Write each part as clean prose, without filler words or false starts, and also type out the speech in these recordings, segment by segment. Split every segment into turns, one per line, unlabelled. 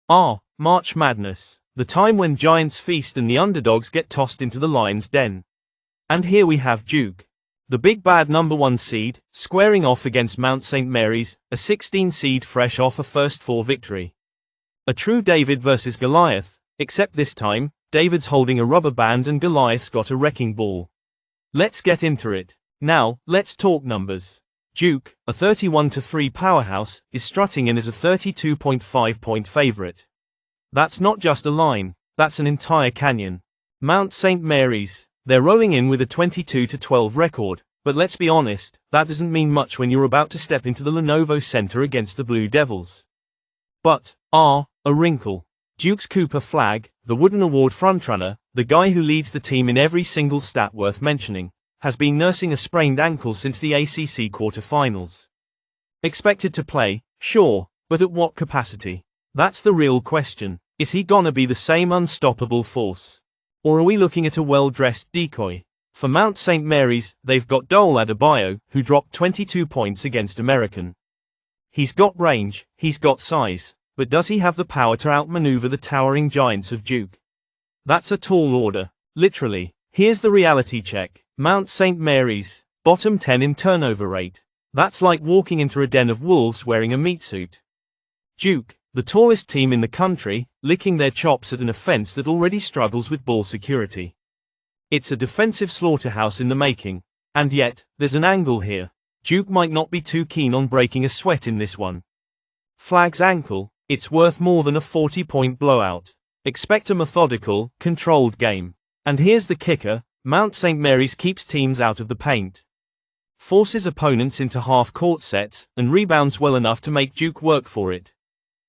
March Madness. The time when giants feast and the underdogs get tossed into the lion's den. And here we have Duke, the big bad #1 seed, squaring off against Mount St. Mary's, a 16 seed fresh off a first four victory. A true David versus Goliath, except this time, David's holding a rubber band and Goliath's got a wrecking ball. Let's get into it. Now, let's talk numbers. Duke, a 31-3 powerhouse, is strutting in as a 32.5-point favorite. That's not just a line, that's an entire canyon. Mount St. Mary's, they're rolling in with a 22-12 record, but let's be honest, that doesn't mean much when you're about to step into the Lenovo Center against the Blue Devils. But, a wrinkle. Duke's Cooper Flagg, the Wooden Award frontrunner, the guy who leads the team in every single stat worth mentioning, has been nursing a sprained ankle since the ACC quarterfinals. Expected to play, sure, but at what capacity? That's the real question. Is he gonna be the same unstoppable force? Or are we looking at a well-dressed decoy? For Mount St. Mary's, they've got Dole Adebayo, who dropped 22 points against American. He's got range, he's got size, but does he have the power to outmaneuver the towering giants of Duke? That's a tall order, literally. Here's the reality check. Mount St. Mary's, bottom 10 in turnover rate. That's like walking into a den of wolves wearing a meat suit. Duke, the tallest team in the country, licking their chops at an offense that already struggles with ball security. It's a defensive slaughterhouse in the making. And yet, there's an angle here. Duke might not be too keen on breaking a sweat in this one. Flagg's ankle, it's worth more than a 40-point blowout. Expect a methodical, controlled game. And here's the kicker, Mount St. Mary's keeps teams out of the paint. Forces opponents into half-court sets, and rebounds well enough to make Duke work for it.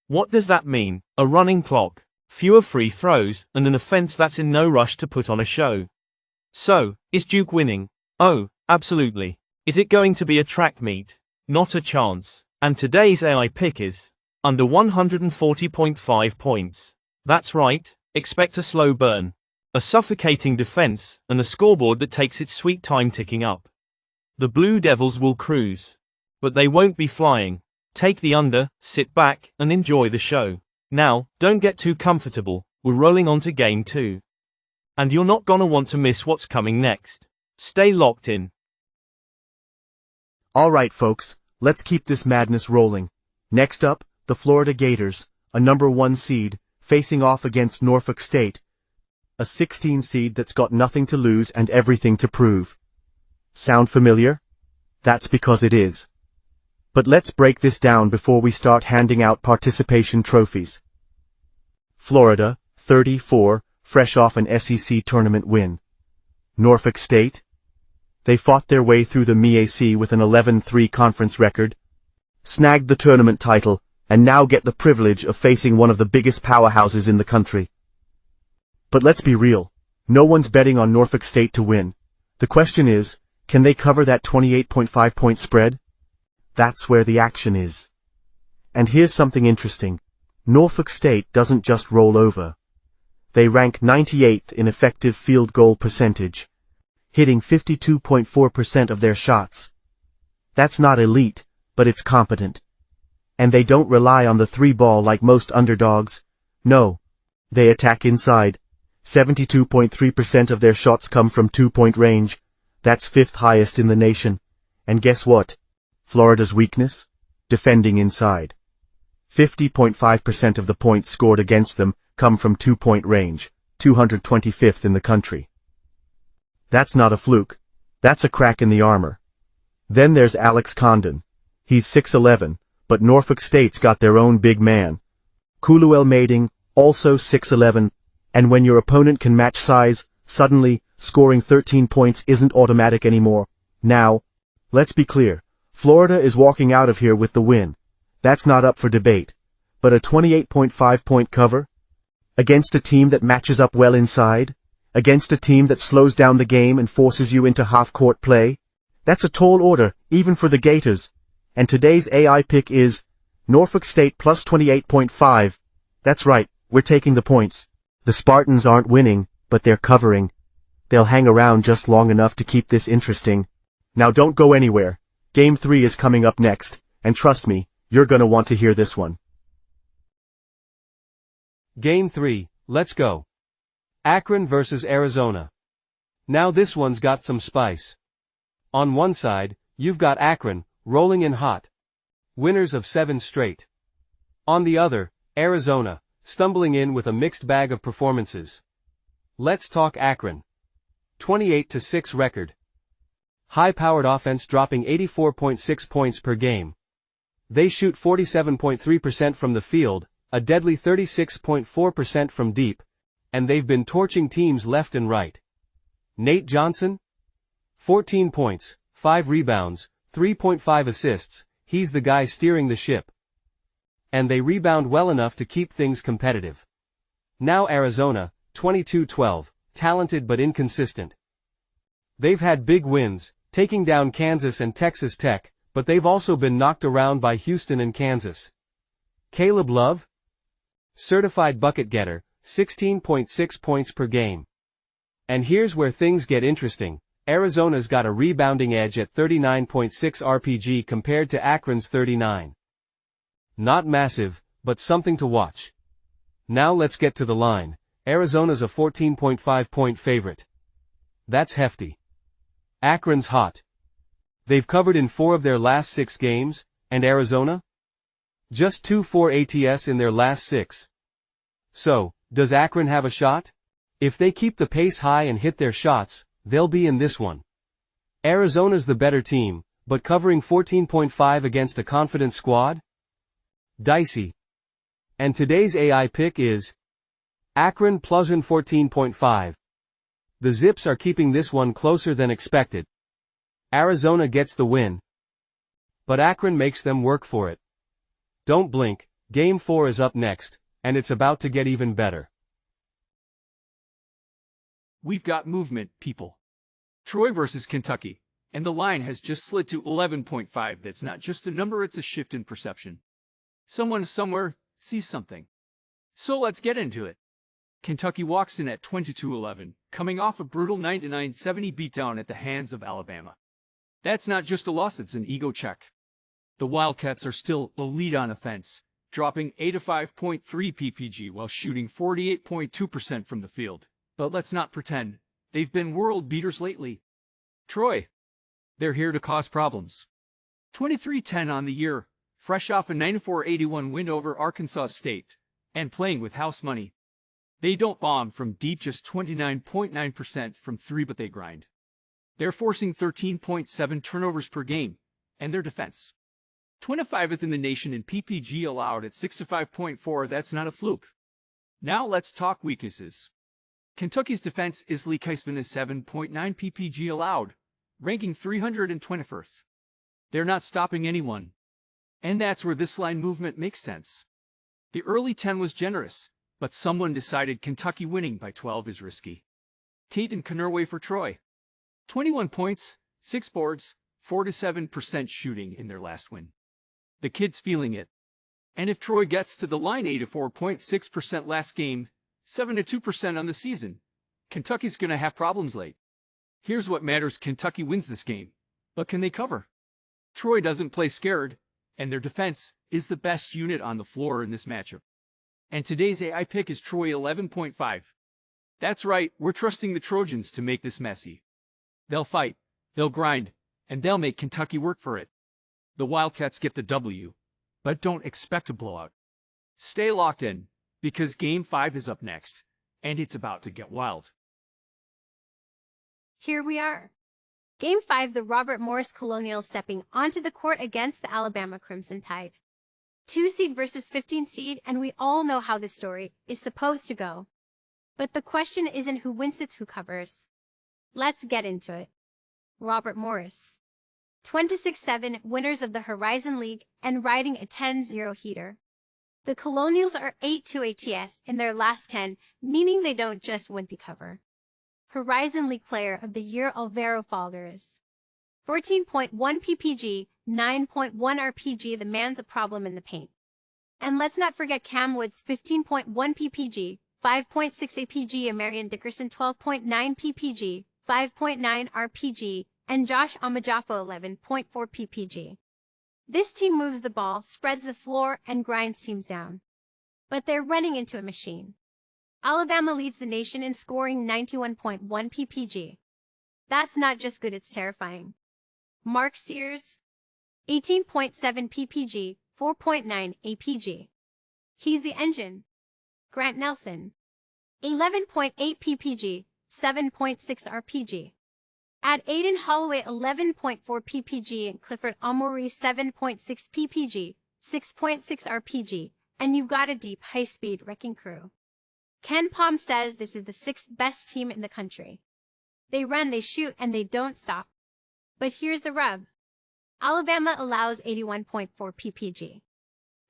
What does that mean? A running clock, fewer free throws, and an offense that's in no rush to put on a show. So, is Duke winning? Oh, absolutely. Is it going to be a track meet? Not a chance. And today's AI pick is under 140.5 points. That's right, expect a slow burn. A suffocating defense, and a scoreboard that takes its sweet time ticking up. The Blue Devils will cruise. But they won't be flying. Take the under, sit back, and enjoy the show. Now, don't get too comfortable, we're rolling on to Game 2. And you're not gonna want to miss what's coming next. Stay locked in.
Alright folks, let's keep this madness rolling. Next up, the Florida Gators, a #1 seed, facing off against Norfolk State, a 16 seed that's got nothing to lose and everything to prove. Sound familiar? That's because it is. But let's break this down before we start handing out participation trophies. Florida, 34, fresh off an SEC tournament win. Norfolk State? They fought their way through the MEAC with an 11-3 conference record, snagged the tournament title, and now get the privilege of facing one of the biggest powerhouses in the country. But let's be real. No one's betting on Norfolk State to win. The question is, can they cover that 28.5-point spread? That's where the action is. And here's something interesting. Norfolk State doesn't just roll over. They rank 98th in effective field goal percentage, hitting 52.4% of their shots. That's not elite, but it's competent. And they don't rely on the three ball like most underdogs. No. They attack inside. 72.3% of their shots come from 2-point range. That's 5th highest in the nation. And guess what? Florida's weakness? Defending inside. 50.5% of the points scored against them come from 2-point range, 225th in the country. That's not a fluke. That's a crack in the armor. Then there's Alex Condon. He's 6'11", but Norfolk State's got their own big man. Kuluel Mading, also 6'11", and when your opponent can match size, suddenly, scoring 13 points isn't automatic anymore. Now, let's be clear. Florida is walking out of here with the win. That's not up for debate. But a 28.5-point cover? Against a team that matches up well inside? Against a team that slows down the game and forces you into half-court play? That's a tall order, even for the Gators. And today's AI pick is Norfolk State plus 28.5. That's right, we're taking the points. The Spartans aren't winning, but they're covering. They'll hang around just long enough to keep this interesting. Now don't go anywhere. Game 3 is coming up next, and trust me, you're gonna want to hear this one.
Game 3, let's go. Akron versus Arizona. Now this one's got some spice. On one side, you've got Akron, rolling in hot. Winners of 7 straight. On the other, Arizona, stumbling in with a mixed bag of performances. Let's talk Akron. 28-6 record. High-powered offense dropping 84.6 points per game. They shoot 47.3% from the field, a deadly 36.4% from deep, and they've been torching teams left and right. Nate Johnson? 14 points, 5 rebounds, 3.5 assists, he's the guy steering the ship. And they rebound well enough to keep things competitive. Now Arizona, 22-12, talented but inconsistent. They've had big wins, taking down Kansas and Texas Tech, but they've also been knocked around by Houston and Kansas. Caleb Love? Certified bucket getter, 16.6 points per game. And here's where things get interesting. Arizona's got a rebounding edge at 39.6 RPG compared to Akron's 39. Not massive, but something to watch. Now let's get to the line. Arizona's a 14.5 point favorite. That's hefty. Akron's hot. They've covered in 4 of their last 6 games, and Arizona? Just 2-4 ATS in their last 6. So, does Akron have a shot? If they keep the pace high and hit their shots, they'll be in this one. Arizona's the better team, but covering 14.5 against a confident squad? Dicey. And today's AI pick is Akron plus 14.5. The Zips are keeping this one closer than expected. Arizona gets the win. But Akron makes them work for it. Don't blink, Game 4 is up next, and it's about to get even better.
We've got movement, people. Troy versus Kentucky, and the line has just slid to 11.5. That's not just a number, it's a shift in perception. Someone somewhere sees something. So let's get into it. Kentucky walks in at 22-11, coming off a brutal 99-70 beatdown at the hands of Alabama. That's not just a loss, it's an ego check. The Wildcats are still the lead on offense, dropping 85.3 PPG while shooting 48.2% from the field. But let's not pretend they've been world beaters lately. Troy, they're here to cause problems. 23-10 on the year, fresh off a 94-81 win over Arkansas State, and playing with house money. They don't bomb from deep, just 29.9% from 3, but they grind. They're forcing 13.7 turnovers per game, and their defense, 25th in the nation in PPG allowed at 65.4. That's not a fluke. Now let's talk weaknesses. Kentucky's defense is Lee Keisman is 7.9 PPG allowed, ranking 321st. They're not stopping anyone. And that's where this line movement makes sense. The early 10 was generous, but someone decided Kentucky winning by 12 is risky. Tate and Kennerway for Troy. 21 points, 6 boards, 4-7% shooting in their last win. The kid's feeling it. And if Troy gets to the line 84.6% last game, 7-2% on the season, Kentucky's gonna have problems late. Here's what matters: Kentucky wins this game. But can they cover? Troy doesn't play scared, and their defense is the best unit on the floor in this matchup. And today's AI pick is Troy 11.5. That's right, we're trusting the Trojans to make this messy. They'll fight, they'll grind, and they'll make Kentucky work for it. The Wildcats get the W, but don't expect a blowout. Stay locked in, because Game 5 is up next, and it's about to get wild.
Here we are. Game 5, the Robert Morris Colonials stepping onto the court against the Alabama Crimson Tide. 2 seed versus 15 seed, and we all know how this story is supposed to go. But the question isn't who wins, it's who covers. Let's get into it. Robert Morris. 26-7 winners of the Horizon League and riding a 10-0 heater. The Colonials are 8-2 ATS in their last 10, meaning they don't just win the cover. Horizon League Player of the Year Alvaro Falgares. 14.1 PPG, 9.1 RPG, the man's a problem in the paint. And let's not forget Cam Woods' 15.1 PPG, 5.6 APG, Marion Dickerson 12.9 PPG, 5.9 RPG, and Josh Amajafo 11.4 PPG. This team moves the ball, spreads the floor, and grinds teams down. But they're running into a machine. Alabama leads the nation in scoring 91.1 ppg. That's not just good, it's terrifying. Mark Sears, 18.7 ppg, 4.9 apg. He's the engine. Grant Nelson, 11.8 ppg, 7.6 rpg. Add Aiden Holloway 11.4 ppg and Clifford Amory 7.6 ppg, 6.6 rpg, and you've got a deep, high-speed wrecking crew. Ken Palm says this is the 6th best team in the country. They run, they shoot, and they don't stop. But here's the rub. Alabama allows 81.4 ppg.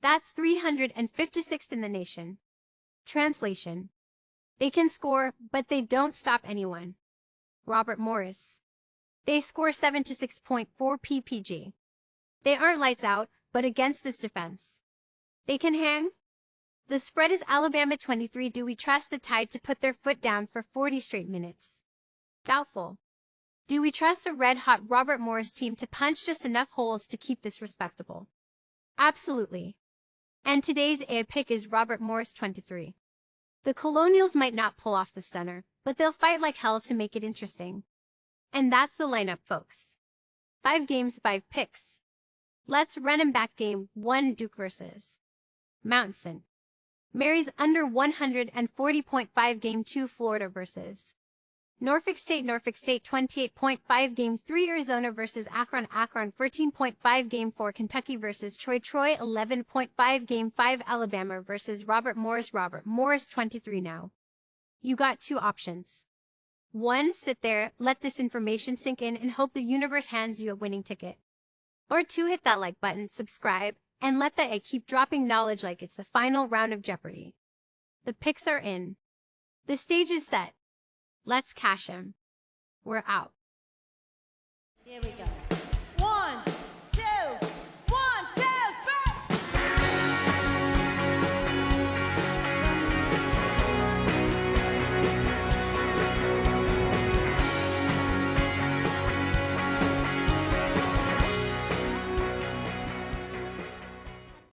That's 356th in the nation. Translation. They can score, but they don't stop anyone. Robert Morris. They score 7 to 6.4 ppg. They aren't lights out, but against this defense, they can hang. The spread is Alabama 23. Do we trust the Tide to put their foot down for 40 straight minutes? Doubtful. Do we trust a red-hot Robert Morris team to punch just enough holes to keep this respectable? Absolutely. And today's A pick is Robert Morris 23. The Colonials might not pull off the stunner, but they'll fight like hell to make it interesting. And that's the lineup, folks. 5 games, 5 picks. Let's run 'em back. Game 1, Duke versus Mountain. Mary's under 140.5. Game 2, Florida versus Norfolk State. Norfolk State 28.5. Game 3, Arizona versus Akron. Akron 14.5. Game 4, Kentucky versus Troy. Troy 11.5. Game 5, Alabama versus Robert Morris. Robert Morris 23. Now, you got 2 options. 1, sit there, let this information sink in, and hope the universe hands you a winning ticket. Or 2, hit that like button, subscribe, and let the A keep dropping knowledge like it's the final round of Jeopardy. The picks are in. The stage is set. Let's cash 'em. We're out.
Here we go.